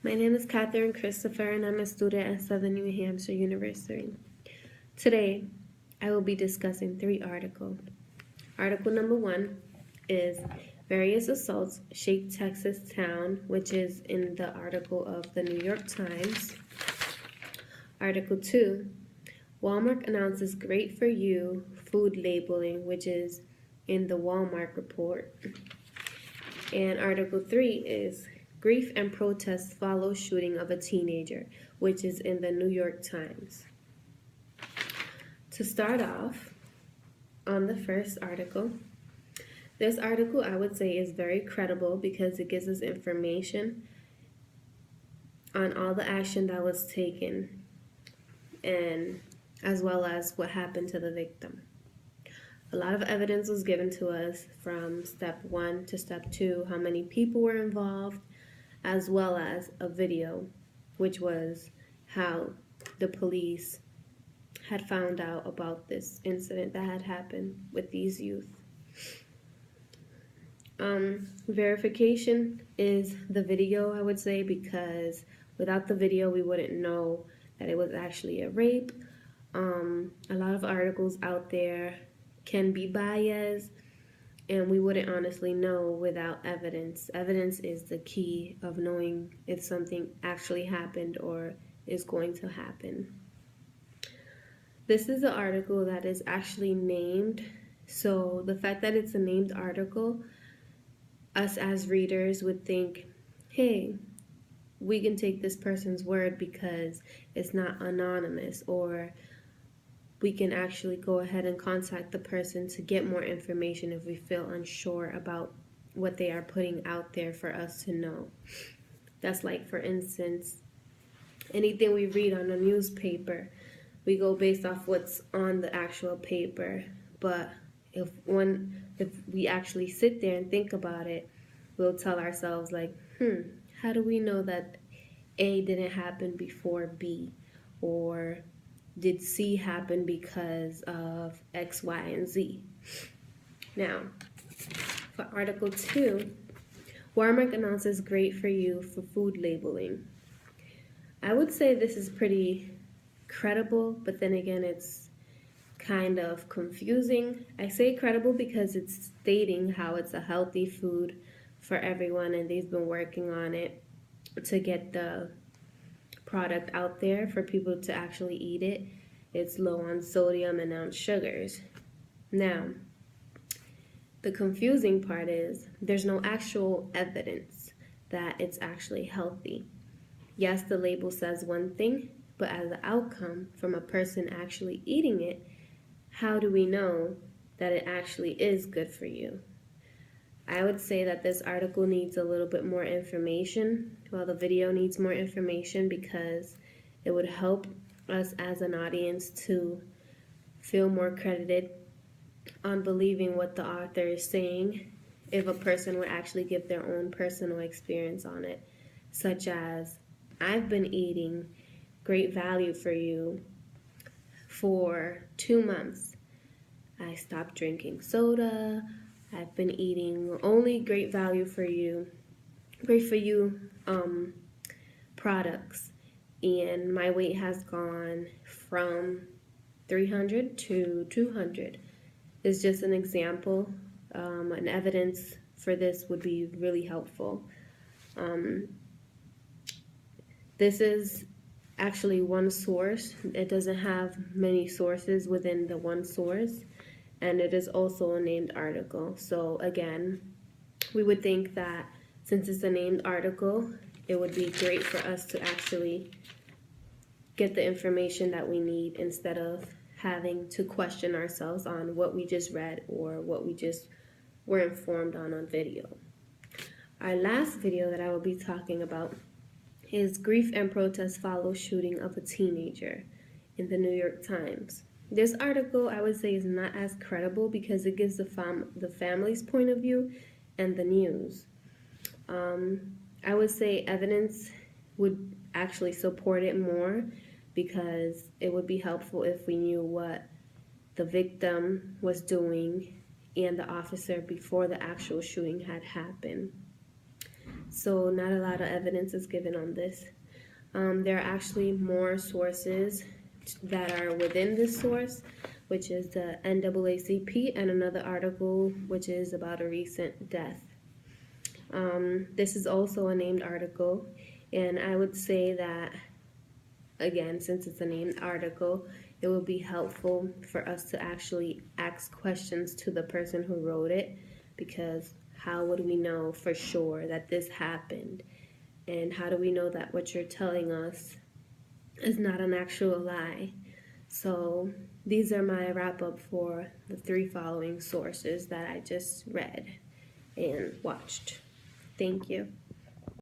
My name is Catherine Christopher, and I'm a student at Southern New Hampshire University. Today, I will be discussing 3 articles. Article number 1 is Various Assaults Shake Texas Town, which is in the article of the New York Times. Article 2, Walmart announces Great For You food labeling, which is in the Walmart report. And Article 3 is Grief and Protests Follow Shooting of a Teenager, which is in the New York Times. To start off, on the first article, this article I would say is very credible because it gives us information on all the action that was taken and as well as what happened to the victim. A lot of evidence was given to us from step 1 to step 2, how many people were involved, as well as a video, which was how the police had found out about this incident that had happened with these youth. Verification is the video, I would say, because without the video, we wouldn't know that it was actually a rape. A lot of articles out there can be biased, and we wouldn't honestly know without evidence. Evidence is the key of knowing if something actually happened or is going to happen. This is an article that is actually named, so the fact that it's a named article, us as readers would think, hey, we can take this person's word because it's not anonymous, or we can actually go ahead and contact the person to get more information if we feel unsure about what they are putting out there for us to know. That's like, for instance, anything we read on a newspaper, we go based off what's on the actual paper. But if we actually sit there and think about it, we'll tell ourselves like, how do we know that A didn't happen before B? Or did C happen because of X, Y, and Z? Now, for Article 2, Walmart announces Great For You for food labeling. I would say this is pretty credible, but then again, it's kind of confusing. I say credible because it's stating how it's a healthy food for everyone, and they've been working on it to get the product out there for people to actually eat it. It's low on sodium and on sugars. Now, the confusing part is there's no actual evidence that it's actually healthy. Yes, the label says one thing, but as an outcome from a person actually eating it, how do we know that it actually is good for you? I would say that this article needs a little bit more information, while the video needs more information, because it would help us as an audience to feel more credited on believing what the author is saying if a person would actually give their own personal experience on it, such as, I've been eating Great Value For You for 2 months. I stopped drinking soda. I've been eating only Great Value For You products, and my weight has gone from 300 to 200. It's just an example. An evidence for this would be really helpful. This is actually one source. It doesn't have many sources within the one source, and it is also a named article. So again, we would think that since it's a named article, it would be great for us to actually get the information that we need instead of having to question ourselves on what we just read or what we just were informed on video. Our last video that I will be talking about is Grief and Protests Follow Shooting of a Teenager in the New York Times. This article, I would say, is not as credible because it gives the family's point of view and the news. I would say evidence would actually support it more because it would be helpful if we knew what the victim was doing and the officer before the actual shooting had happened. so not a lot of evidence is given on this. There are actually more sources that are within this source, which is the NAACP, and another article which is about a recent death. This is also a named article, and I would say that, again, since it's a named article, it would be helpful for us to actually ask questions to the person who wrote it, because how would we know for sure that this happened? And how do we know that what you're telling us is not an actual lie? So these are my wrap up for the 3 following sources that I just read and watched. Thank you.